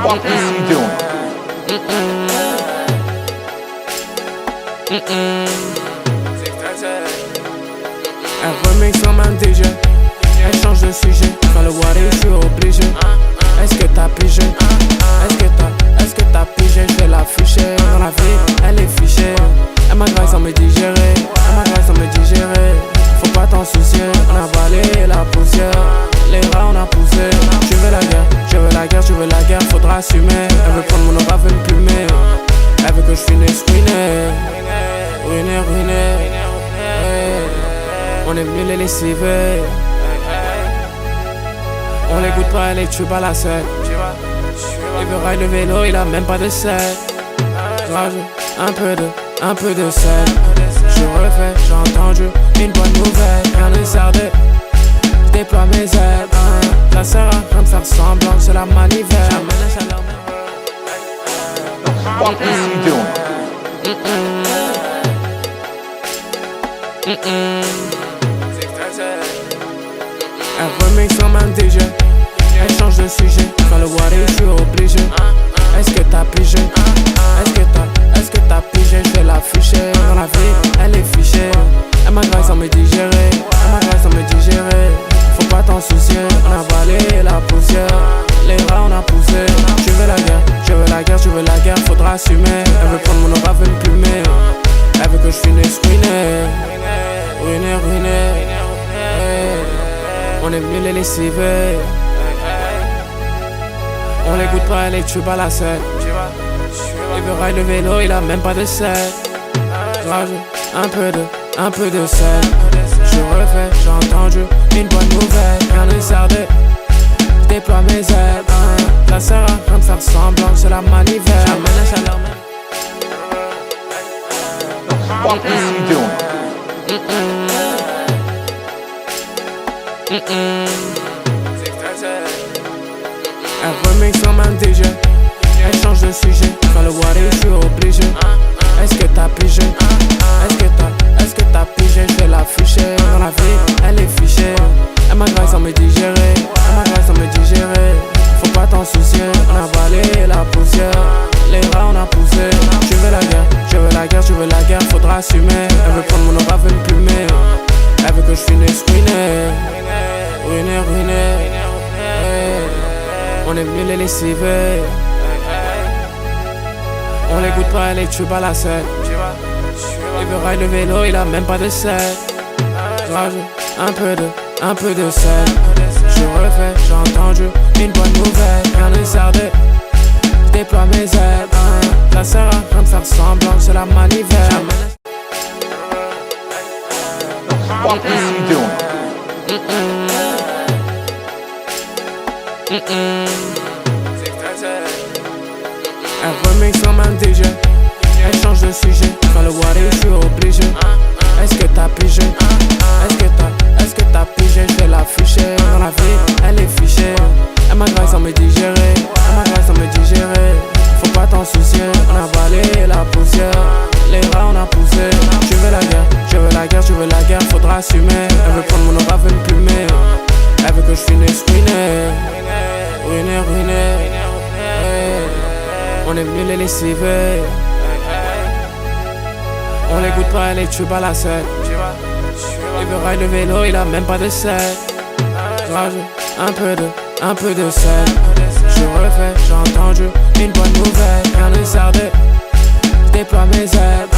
fuck is he doing? Elle remix comme un DJ. Elle change de sujet. Quand le water, je suis obligé. Est-ce que t'as pigé? Est-ce que t'as pigé? Je vais l'afficher. Dans la vie, elle est fichée. Elle m'agresse sans me digérer. Faut pas t'en soucier. On a avalé la poussière. Les rats on a poussé. Tu veux la guerre, faudra assumer. Elle veut prendre mon aura, veut me plumer. Elle veut que je finisse ruiné. On est venu les lessiver. On l'écoute pas, elle est tube à la scène. Il veut ride le vélo, il a même pas de selle. Rajoute un peu de sel. Je refais, j'ai entendu une bonne nouvelle. Rien ne sardait, je déploie mes ailes. Ça sert à rien de faire semblant, c'est la manivelle. What is he doing? Elle remix comme un DJ. Elle change de sujet. Quand le water, je suis obligé. Est-ce que t'as pigé? Est-ce que t'as pigé? Je vais l'afficher. Dans la vie, elle est fichée. Elle m'agresse sans me digérer. Faut pas t'en soucier. On a avalé la poussière. Les rats on a poussé. Tu veux la guerre, faudra assumer. Elle veut prendre mon aura, veut me plumer. Elle veut que je finisse ruiné. On est venu les lessiver. On l'écoute pas, elle est tube à la scène. Il veut ride le vélo, il a même pas de selle. Rajoute un peu de sel. Je refais, j'ai entendu une bonne nouvelle. Rien ne sardait, je déploie mes ailes. Ça sert à rien de faire semblant, c'est la manivelle. What is he doing? Elle remix comme un DJ. Elle change de sujet. Quand le water, je suis obligé. Est-ce que t'as pigé? Est-ce que t'as pigé? Je vais l'afficher. Dans la vie, elle est fichée. Elle m'agresse sans me digérer. Faut pas t'en soucier. On a avalé la poussière. Les rats on a poussé. Tu veux la guerre, faudra assumer. Elle veut prendre mon aura, veut me plumer. Elle veut que je finisse ruiné. On est venu les lessiver. On l'écoute pas, elle est tube à la scène. Il veut ride le vélo, il a même pas de selle. Rajoute un peu de sel. Je refais, j'ai entendu une bonne nouvelle. Rien ne sardait, je déploie mes ailes. Ça sert à rien de faire semblant, c'est la manivelle. What is he doing? Elle remix comme un DJ. Elle change de sujet. Quand le water, je suis obligé. Est-ce que t'as pigé? Est-ce que t'as pigé? Je vais l'afficher. Dans la vie, elle est fichée. Elle m'agresse sans me digérer. Faut pas t'en soucier. On a avalé la poussière. Les rats on a poussé. Tu veux la guerre, faudra assumer. Elle veut prendre mon aura, veut me plumer. Elle veut que je finisse ruiné. On est venu les lessiver. On l'écoute pas, elle est tube à la scène. Il veut ride le vélo, il a même pas de selle. Rajoute un peu de sel. Je refais, j'ai entendu une bonne nouvelle. Rien ne sardait, je déploie mes ailes.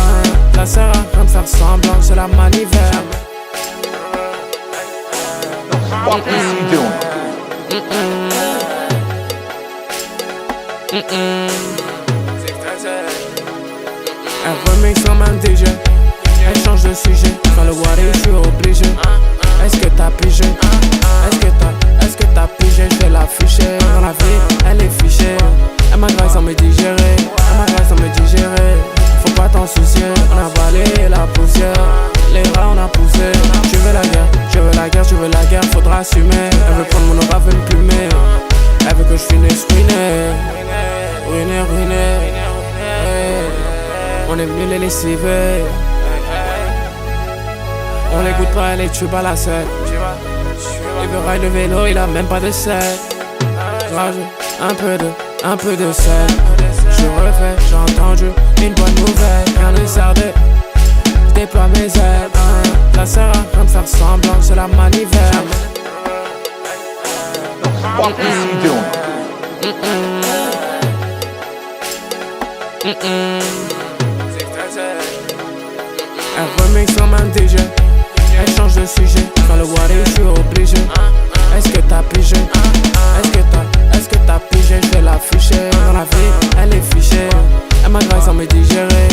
Ça sert à rien de faire semblant, c'est la manivelle. What is he doing? Elle remix comme un DJ. Elle change de sujet. Quand le water, je suis obligé. Est-ce que t'as pigé? Est-ce que t'as pigé? Je vais l'afficher. Dans la vie, elle est fichée. Elle m'agresse sans me digérer. Faut pas t'en soucier. On a avalé la poussière. Les rats on a poussé. Tu veux la guerre, faudra assumer. Elle veut prendre mon aura, veut me plumer. Elle veut que je finisse ruiné. On est venu les lessiver. On l'écoute pas, elle est tube à la scène. Il veut ride le vélo, il a même pas de selle. Rajoute un peu de sel. Je refais, j'ai entendu une bonne nouvelle. Rien ne sardait, je déploie mes ailes. Ça sert à rien de faire semblant, c'est la manivelle. Fuck is he doing? Elle remix comme un DJ, elle change de sujet. Quand le water, je suis obligé. Est-ce que t'as pigé? Est-ce que t'as pigé? Je vais l'afficher. Dans la vie, elle est fichée. Elle m'agresse sans me digérer.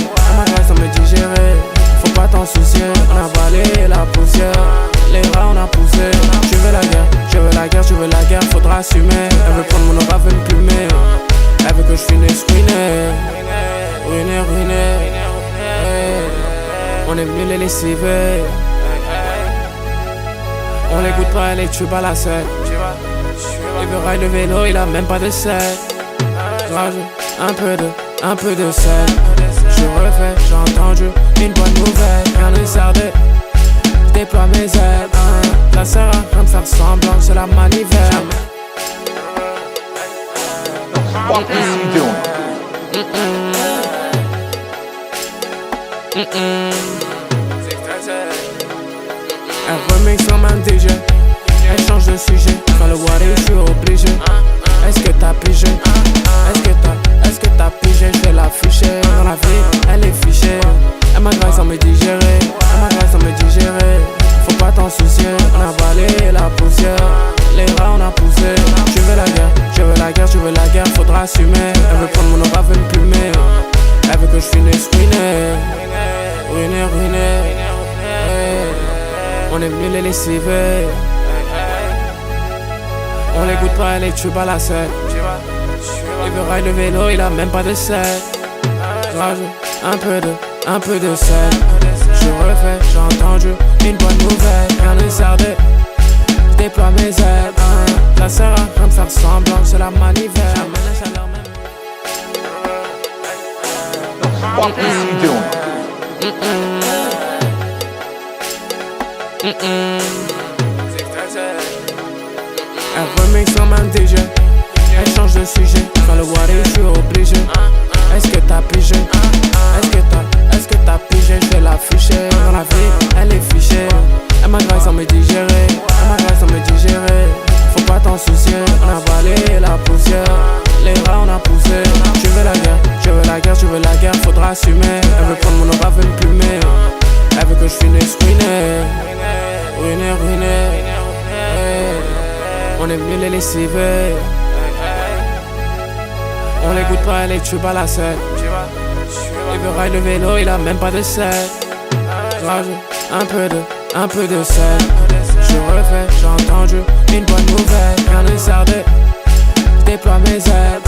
Faut pas t'en soucier. On a avalé la poussière. Les rats on a poussé. Je veux la guerre, faudra assumer. Elle veut prendre mon aura, veut me plumer. Elle veut que je finisse ruiné. On est venu les lessiver. On l'écoute pas, elle est tube à la selle. Il veut ride le vélo, il a même pas de sel. Rajoute un peu de sel. Je refais, j'ai entendu une bonne nouvelle. Rien ne sardait, je déploie mes ailes. Ça sert à rien de faire semblant, c'est la manivelle. Fuck is he doing? Elle remix comme un DJ, elle change de sujet. Quand le water, je suis obligé. Est-ce que t'as pigé? Est-ce que t'as pigé? Je vais l'afficher. Dans la vie, elle est fichée. Elle m'agresse sans me digérer. Faut pas t'en soucier. On a avalé la poussière. Les rats on a poussé. Je veux la guerre, faudra assumer. Elle veut prendre mon aura, veut me plumer. Elle veut que je finisse ruiné. On est venu les lessiver. On l'écoute pas, elle est tube à la selle. Il veut ride le vélo, il a même pas de sel. Rajoute un peu de sel. Je refais, j'ai entendu une bonne nouvelle. Rien ne sardait, je déploie mes ailes. Ça sert à rien de faire semblant, c'est la manivelle. Fuck is he doing? Elle remix comme un DJ, elle change de sujet. Quand le water, je suis obligé. Est-ce que t'as pigé? Est-ce que t'as pigé? Je vais l'afficher. Dans la vie, elle est fichée. Elle m'agresse sans me digérer. Faut pas t'en soucier. On a avalé la poussière. Les rats on a poussé. Je veux la guerre, faudra assumer. Elle veut prendre mon aura, veut me plumer. Elle veut que je finisse ruiné. On est venu les lessiver. On l'écoute pas, elle est tube à la selle. Il veut ride le vélo, il a même pas de sel. Rajoute un peu de sel. Je refais, j'ai entendu une bonne nouvelle. Rien ne sardait, je déploie mes ailes.